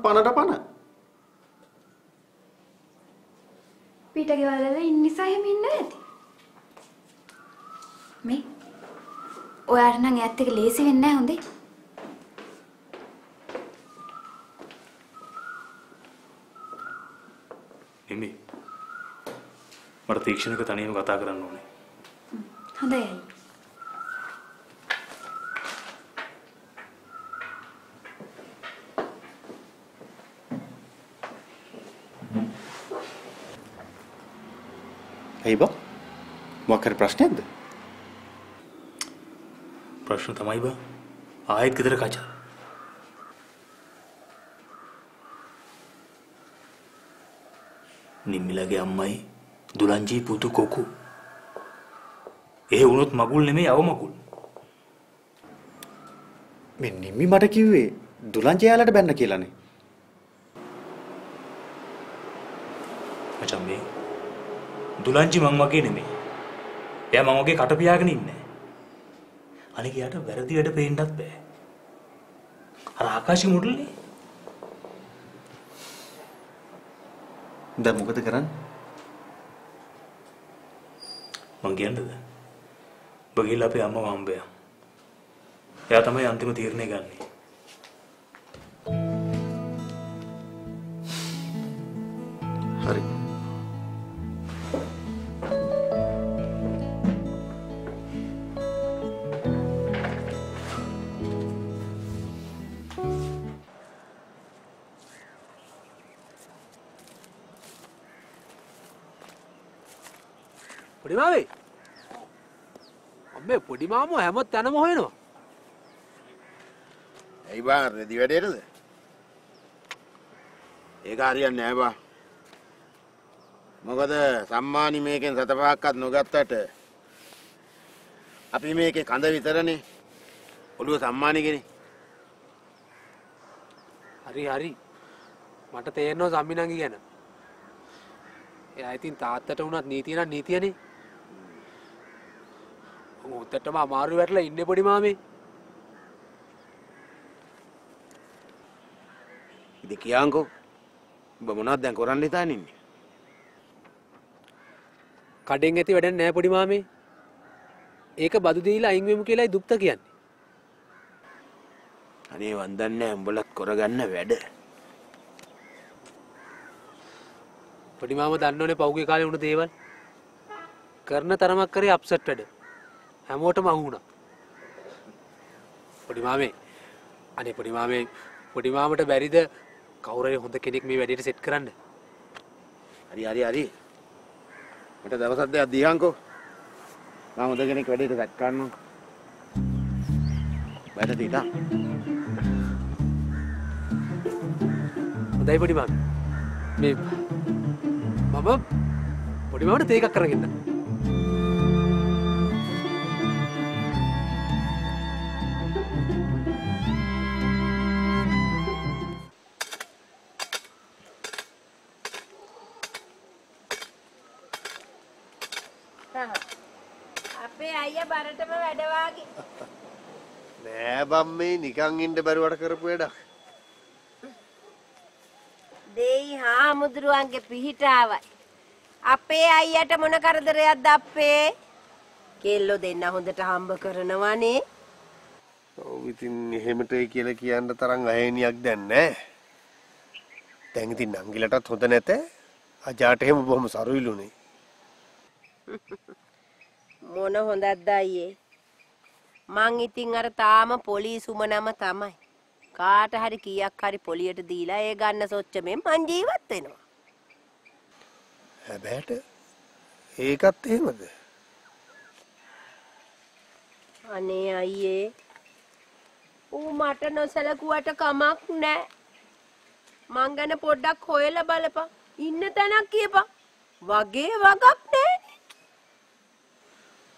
පනට පන. පිටගේ වලල ඉන්න නිසා එහෙම ඉන්න ඇති. මේ ඔයාට නම් ඈත් එක ලේසි වෙන්නේ නැහැ හොඳේ. එමේ මට තීක්ෂණක තනියම කතා කරන්න ඕනේ. හොඳයි. ඇයි බා? මොකක් හරි ප්‍රශ්නයක්ද? ප්‍රශ්න තමයි බා. ආයෙත් ගෙදර කචා. නිම්මිලගේ අම්මයි දුලංජී පුතු කොකු. ඒ වුණොත් මගුල් නෙමෙයි අව මගුල්. මේ නිම්මි මට කිව්වේ දුලංජී යාලට බැන්න කියලානේ. මචං මේ දුලංජි මං වගේ නෙමෙයි. එයා මං වගේ කට පියාගෙන ඉන්නේ. අනික යාට වැරදි වැඩ පේන්නත් බෑ. අර ආකාශي මුඩල්නේ. දැන් මොකද කරන්නේ? මං කියන්නද? ඔබ ගිහලා අපේ අම්මව හම්බෙයා. එයා තමයි අන්තිම තීරණය ගන්නේ. හරි. පොඩි මාමේ අම්මේ පොඩි මාමෝ හැම තැනම හොයනවා. ඇයි බා රෙදි වැඩේටද? ඒක හරියන්නේ නැහැ බා. මොකද සම්මානි මේකෙන් 7-5ක්වත් නොගත්තට අපි මේකේ කඳ විතරනේ. ඔළුව සම්මානිකනේ. හරි මට තේරෙනවා සම්මිනංගි ගැන. එයා ඉතින් තාත්තට වුණත් නීතිය නම් නීතියනේ. උත්තටම අමාරු වැටලා ඉන්නේ පොඩි මාමේ. ඉතින් කියන්කෝ. ඔබ මොනවද දැන් කරන්න හිතාගෙන ඉන්නේ? කඩෙන් ඇති වැඩක් නැහැ පොඩි මාමේ. ඒක බදු දීලා අයින් වෙමු කියලායි දුප්ත කියන්නේ. අනේ වන්දන්නේ උඹලත් කරගන්න වැඩ. පොඩි මාම දන්නෝනේ පෞගේ කාලේ වුණ දේවල්. කරන තරමක් කරේ අප්සෙට් වැඩ. හැමෝටම අහු වුණා. පොඩි මාමේ අනේ පොඩි මාමට බැරිද කවුරු හරි හොඳ කෙනෙක් මේ වැඩේට සෙට් කරන්න? හරි. මට දවසක් දෙකක් දීහන්කෝ. මම හොඳ කෙනෙක් වැඩේට සෙට් කරනවා. බයට දීලා. හොඳයි පොඩි මාමේ. මේ මම පොඩි මාමට තේ එකක් කරගෙන ඉන්න. අපේ අයියා බරටම වැඩ වාගේ. නෑ බම් මේ නිකන් ඉන්න බැරුවට කරපු වැඩක්. දෙයි හාමුදුරුවන්ගේ පිහිටාවයි. අපේ අයියට මොන කරදරයක්ද අපේ? කෙල්ලෝ දෙන්න හොඳට හම්බ කරනවනේ. ඔව් ඉතින් එහෙමටයි කියලා කියන්න තරම් අහේනියක් දැන් නෑ. දැන් ඉතින් නංගිලටත් හොඳ නැත. අජාට එහෙම බොහොම සරුයිලුනේ. මොන හොඳක්ද අයියේ? මං ඉතින් අර තාම පොලිසුම නම තමයි. කාට හරි කීයක් හරි පොලියට දීලා ඒ ගන්න සොච්චමෙන් මං ජීවත් වෙනවා. හැබැයිට ඒකත් එහෙමද? අනේ අයියේ ඌ මට නොසලකුවට කමක් නෑ. මං ගැන පොඩ්ඩක් හොයලා බලපන්. ඉන්න තැනක් කියපන්. වගේ වගක් නෑ.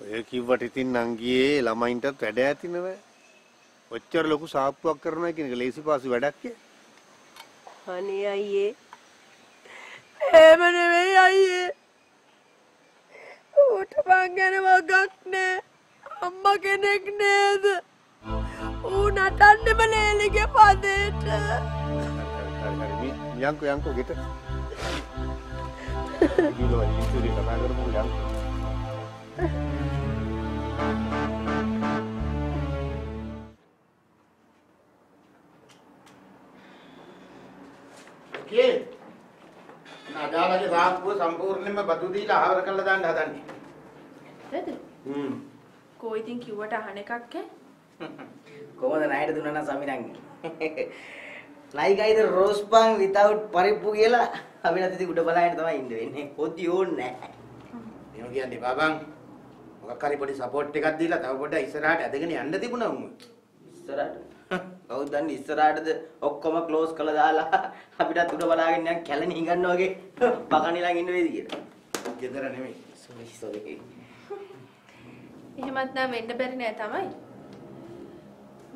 ඔය කිව්වට ඉතින් නංගියේ ළමයින්ටත් වැඩ ඇති නේද? ඔච්චර ලොකු සාප්පුවක් කරනවා කියන එක ලේසි පාසු වැඩක් කිය. අනේ අයියේ. එහෙම නෙවෙයි අයියේ. ඌට මං ගැන වගක් නෑ. අම්මා කෙනෙක් නේද? ඌ නටන්නෙම ලේලිගේ පදේට. හරි යන්කෝ ගෙට. කිලෝ ඉතුරු කතා කරමු යන්කෝ. Okay. අදාළගේ සාක්කුව සම්පූර්ණයෙන්ම බදු දීලා ආවර කරලා දාන්න හදන්නේ. නේද? කෝ ඉතින් කිව්වට අහන එකක් ඈ? කොහොමද ණයට දුන්නා නම් සමිරන්? like either roast pan without පරිප්පු කියලා අපිට ඉතින් උඩ බලහින්න තමයි ඉන්න වෙන්නේ. පොඩි ඕනේ නැහැ. එහෙම කියන්නේ බාබන් මොකක් හරි පොඩි සපෝට් එකක් දීලා තව පොඩ්ඩක් ඉස්සරහට ඇදගෙන යන්න තිබුණා උන්. ඉස්සරහට කවුද දන්නේ ඉස්සරහටද ඔක්කොම ක්ලෝස් කරලා දාලා අපිටත් උඩ බලාගෙන යන කැලණි හිඟන්න වගේ පකණිලන් ඉන්න වේද කියලා. ගෙදර නෙමෙයි. sorry. එහෙමත් නම් වෙන්න බැරි නෑ තමයි.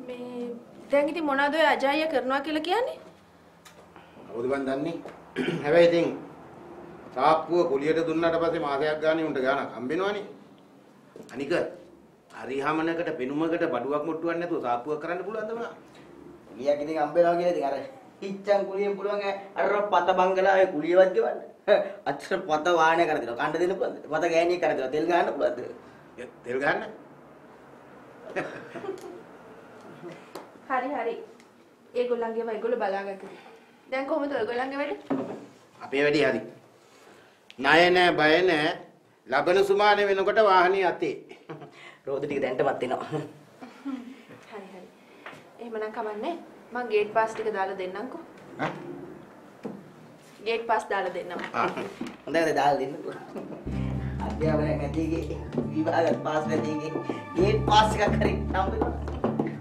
මේ දැන් ඉතින් මොනවද ඔය අජය කරනවා කියලා කියන්නේ? කවුද බන් දන්නේ? හැබැයි ඉතින් සාප්පුව කුලියට දුන්නාට පස්සේ මාසයක් ගානේ උන්ට ගානක් හම්බෙනවනේ. අනික හරිහමනකට පෙනුමකට බඩුවක් මුට්ටුවක් නැතුව සාප්පුවක් කරන්න පුළුවන්ද මා? කුලියක් ඉතින් හම්බෙනවා කියලා ඉතින් අර හිච්චන් කුලියෙන් පුළුවන් අර පත බංගලාවේ කුලියවත් ගෙවන්න. අච්චර පත වාහනය කර දෙනවා. කන්න දෙන්න පුළුවන්ද? පත ගෑණිය කර දෙනවා. තෙල් ගහන්න පුළුවන්ද? තෙල් ගන්න? හරි. ඒගොල්ලන්ගේව ඒගොල්ලෝ බලාගන්න. දැන් කොහොමද ඔයගොල්ලන්ගේ වැඩ? අපේ වැඩි හරි. ණය නෑ බය නෑ. ලබන සුමානේ වෙනකොට වාහනේ අතේ. රෝද ටික දැන්ටමත් එනවා. හරි. එහෙමනම් කමන්නේ. මං ගේට් පාස් ටික දාලා දෙන්නම්කෝ. හා? ගේට් පාස් දාලා දෙන්නම්. හොඳයි දාලා දෙන්නකෝ. අධ්‍යාපනය නැතිගේ විභාග පාස් නැතිගේ ගේට් පාස් එකක් හරි හම්බෙනවා.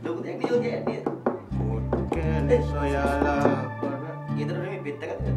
ලොකු දෙයක් නියෝගයක් නේද? ඔක්කේ සොයලා ගෙදර නෙමෙයි පෙත්තකට.